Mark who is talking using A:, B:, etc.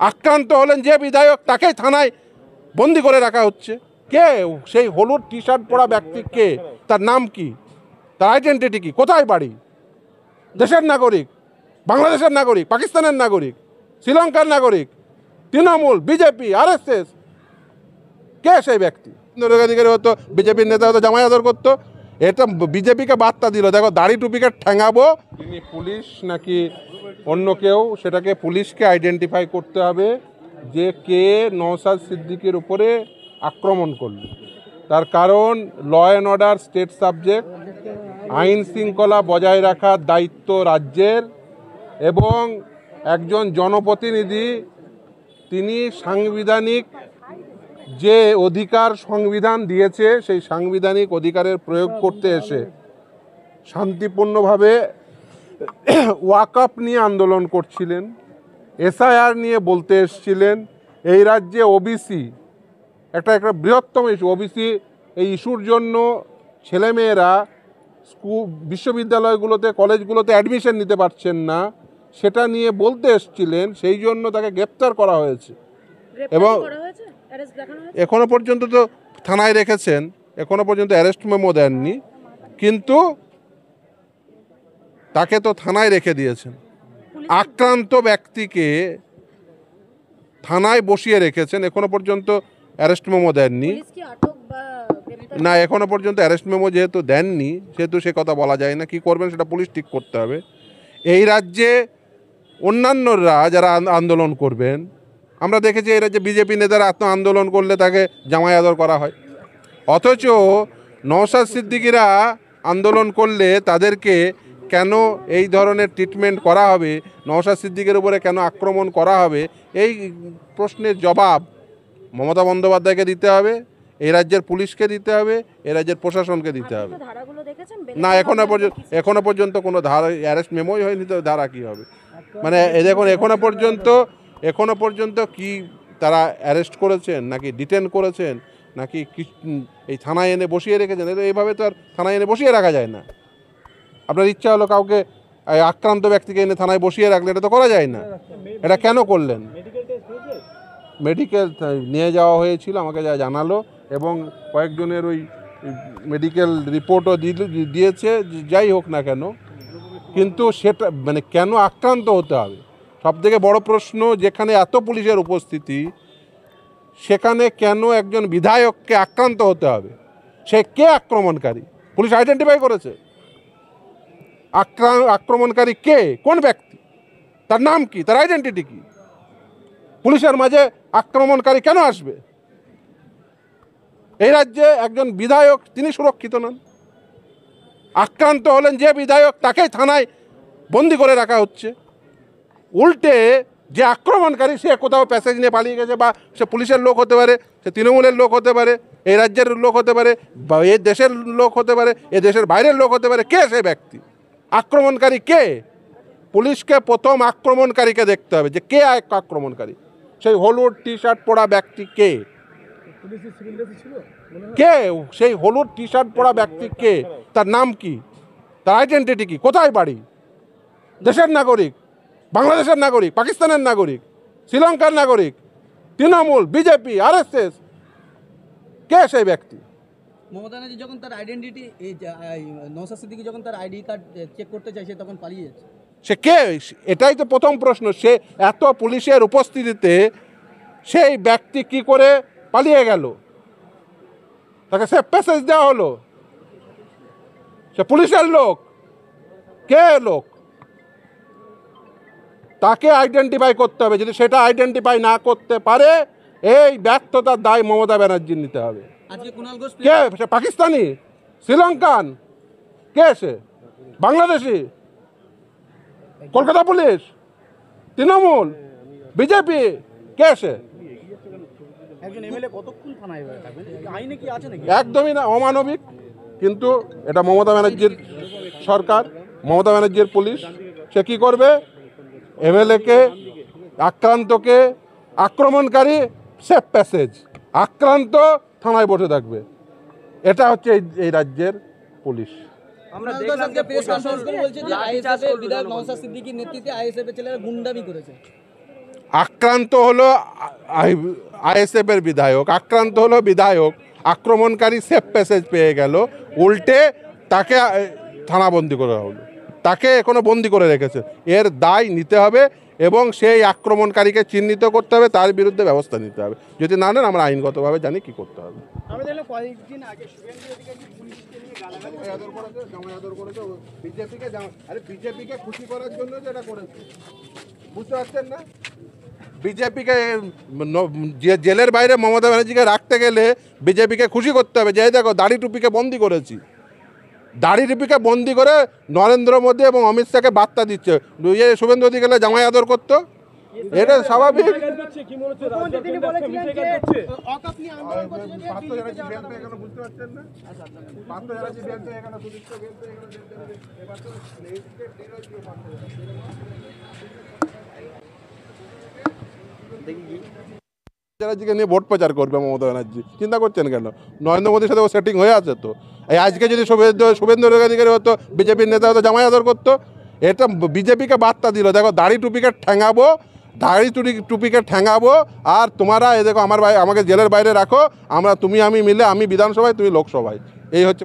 A: আক্রান্ত হলেন যে বিধায়ক তাকেই থানায় বন্দি করে রাখা হচ্ছে। কে সেই হলুদ টি শার্ট পরা ব্যক্তি? কে? তার নাম কি? তার আইডেন্টিটি কি? কোথায় বাড়ি? দেশের নাগরিক, বাংলাদেশের নাগরিক, পাকিস্তানের নাগরিক, শ্রীলঙ্কার নাগরিক, তৃণমূল, বিজেপি, RSS, কে সেই ব্যক্তি? অধিকারী হতো, বিজেপির নেতা হতো, জামাই আদর করতো। এটা বিজেপিকে বার্তা দিল, দেখো দাড়ি টুপিকে ঠ্যাঙাবো। তিনি পুলিশ নাকি অন্য কেউ, সেটাকে পুলিশকে আইডেন্টিফাই করতে হবে যে কে নওশাদ সিদ্দিকীর উপরে আক্রমণ করল। তার কারণ law and order state subject, আইন শৃঙ্খলা বজায় রাখার দায়িত্ব রাজ্যের, এবং একজন জনপ্রতিনিধি তিনি সাংবিধানিক যে অধিকার সংবিধান দিয়েছে সেই সাংবিধানিক অধিকারের প্রয়োগ করতে এসে শান্তিপূর্ণভাবে ওয়াকআপ নিয়ে আন্দোলন করছিলেন, SIR নিয়ে বলতে এসেছিলেন। এই রাজ্যে ওবিসি একটা বৃহত্তম ইস্যু। ওবিসি এই ইস্যুর জন্য ছেলেমেয়েরা বিশ্ববিদ্যালয়গুলোতে, কলেজগুলোতে অ্যাডমিশন নিতে পারছেন না, সেটা নিয়ে বলতে এসেছিলেন। সেই জন্য তাকে গ্রেপ্তার করা হয়েছে এবং এখনো পর্যন্ত তো থানায় রেখেছেন, এখনো পর্যন্ত অ্যারেস্ট মেমো দেননি, কিন্তু তাকে তো থানায় রেখে দিয়েছেন। আক্রান্ত ব্যক্তিকে থানায় বসিয়ে রেখেছেন, এখনো পর্যন্ত অ্যারেস্ট মেমো দেননি। না, এখনো পর্যন্ত অ্যারেস্ট মেমো যেহেতু দেননি, সেহেতু সে কথা বলা যায় না। কি করবেন সেটা পুলিশ ঠিক করতে হবে। এই রাজ্যে অন্যান্যরা যারা আন্দোলন করবেন, আমরা দেখেছি এই রাজ্যে বিজেপি নেতারা আন্দোলন করলে তাকে জামাই আদর করা হয়, অথচ নওশাদ সিদ্দিকীরা আন্দোলন করলে তাদেরকে কেন এই ধরনের ট্রিটমেন্ট করা হবে, নওশাদ সিদ্দিকীর উপরে কেন আক্রমণ করা হবে, এই প্রশ্নের জবাব মমতা বন্দ্যোপাধ্যায়কে দিতে হবে, এই রাজ্যের পুলিশকে দিতে হবে, এই রাজ্যের প্রশাসনকে দিতে হবে। না, এখনো পর্যন্ত কোনো ধারা, অ্যারেস্ট মেমোই হয়নি, তো ধারা কী হবে? মানে দেখুন, এখনো পর্যন্ত কি তারা অ্যারেস্ট করেছেন, নাকি ডিটেন করেছেন, নাকি এই থানায় এনে বসিয়ে রেখেছেন? এইভাবে তো আর থানায় এনে বসিয়ে রাখা যায় না। আপনার ইচ্ছা হলো কাউকে, আক্রান্ত ব্যক্তিকে এনে থানায় বসিয়ে রাখলে এটা তো করা যায় না। এটা কেন করলেন? মেডিকেল নিয়ে যাওয়া হয়েছিল আমাকে যা জানালো, এবং কয়েকজনের ওই মেডিকেল রিপোর্টও দিয়েছে। যাই হোক না কেন, কিন্তু সেটা মানে কেন আক্রান্ত হতে হবে? সবথেকে বড় প্রশ্ন, যেখানে এত পুলিশের উপস্থিতি, সেখানে কেন একজন বিধায়ককে আক্রান্ত হতে হবে? সে কে আক্রমণকারী? পুলিশ আইডেন্টিফাই করেছে আক্রমণকারী কে, কোন ব্যক্তি, তার নাম কি, তার আইডেন্টিটি কি? পুলিশের মাঝে আক্রমণকারী কেন আসবে? এই রাজ্যে একজন বিধায়ক তিনি সুরক্ষিত নন। আক্রান্ত হলেন যে বিধায়ক তাকেই থানায় বন্দি করে রাখা হচ্ছে। উল্টে যে আক্রমণকারী সে কোথাও প্যাসেজ নিয়ে পালিয়ে গেছে, বা সে পুলিশের লোক হতে পারে, সে তৃণমূলের লোক হতে পারে, এই রাজ্যের লোক হতে পারে, বা এই দেশের লোক হতে পারে, এ দেশের বাইরের লোক হতে পারে। কে সে ব্যক্তি? আক্রমণকারী কে? পুলিশকে প্রথম আক্রমণকারীকে দেখতে হবে, যে কে আক্রমণকারী। সেই হলুদ টি শার্ট পরা ব্যক্তি কে? কে সেই হলুদ টি শার্ট পরা ব্যক্তি? কে? তার নাম কি? তার আইডেন্টিটি কি? কোথায় বাড়ি? দেশের নাগরিক, বাংলাদেশের নাগরিক, পাকিস্তানের নাগরিক, শ্রীলঙ্কার নাগরিক, তৃণমূল, বিজেপি, RSS, কে সেই ব্যক্তি?
B: মমতা ব্যানার্জি যখন তার আইডেন্টিটি, নওশাদ সিদ্দিকী যখন তার ID কার্ড চেক করতে চাইছে, তখন পালিয়ে যাচ্ছে।
A: সে কে? এটাই তো প্রথম প্রশ্ন। সে এত পুলিশের উপস্থিতিতে সেই ব্যক্তি কি করে পালিয়ে গেল? তাকে সে প্যাসেজ দেওয়া হলো। সে পুলিশের লোক, কে লোক? তাকে আইডেন্টিফাই করতে হবে। যদি সেটা আইডেন্টিফাই না করতে পারে, এই ব্যর্থতার দায় মমতা ব্যানার্জির নিতে হবে। কে সে? পাকিস্তানি, শ্রীলঙ্কান, কে সে? বাংলাদেশি, কলকাতা পুলিশ, তৃণমূল, বিজেপি, কে সে? একদমই না, অমানবিক। কিন্তু এটা মমতা ব্যানার্জির সরকার, মমতা ব্যানার্জির পুলিশ। সে কি করবে? MLA-কে, আক্রান্তকে, আক্রমণকারী সেফ প্যাসেজ, আক্রান্ত থানায় বসে থাকবে। এটা হচ্ছে এই রাজ্যের পুলিশ।
B: আমরা দেখলাম যে প্রেস কনফারেন্স করে বলছে যে ISF বিধায়ক নওশাদ সিদ্দিকীর নেতৃত্বে ISF এর ছেলেরা গুন্ডামি করেছে।
A: আক্রান্ত হলো আইএসএফের বিধায়ক, আক্রান্ত হলো বিধায়ক, আক্রমণকারী সেফ প্যাসেজ পেয়ে গেল, উল্টে তাকে থানাবন্দি করা হলো, তাকে এখনো বন্দি করে রেখেছে। এর দায় নিতে হবে এবং সেই আক্রমণকারীকে চিহ্নিত করতে হবে, তার বিরুদ্ধে ব্যবস্থা নিতে হবে। যদি না নেন আমরা আইনগতভাবে জানি কি করতে হবে।
C: আমি দেখলাম কয়েকদিন আগে শুভেন্দু অধিকারী পুলিশকে নিয়ে গালাগালি
A: বিজেপিকে খুশি করার জন্য যেটা করেছে, বুঝতে পারছেন না? বিজেপিকে জেলের বাইরে মমতা ব্যানার্জিকে রাখতে গেলে বিজেপিকে খুশি করতে হবে, যে দেখো দাড়ি টুপিকে বন্দি করেছি, দাড়ি টুপিকে বন্দি করে নরেন্দ্র মোদী এবং অমিত শাহকে বার্তা দিচ্ছে। শুভেন্দু অধিকারী জামাই আদর করতো, এটা স্বাভাবিক।
C: তিনি বলেছিলেন যে অকাপ নিয়ে আন্দোলন করতে যদি বিজেপি যাওয়া
A: বুঝতে পারছেন না? ব্যানার্জিকে নিয়ে ভোট প্রচার করবে মমতা ব্যানার্জি, চিন্তা করছেন কেন? নরেন্দ্র মোদীর সাথে ও সেটিং হয়ে আছে তো। এই আজকে যদি শুভেন্দু অধিকারী হতো, বিজেপির নেতা হতো, জামাই আদর করতো। এটা বিজেপিকে বার্তা দিল, দেখো দাড়ি টুপিকে ঠ্যাঙাবো, দাড়ি টুপিকে ঠ্যাঙাবো, আর তোমরা এ দেখো আমার আমাকে জেলের বাইরে রাখো, তুমি আমি মিলে, আমি বিধানসভায়, তুমি লোকসভায়। এই হচ্ছে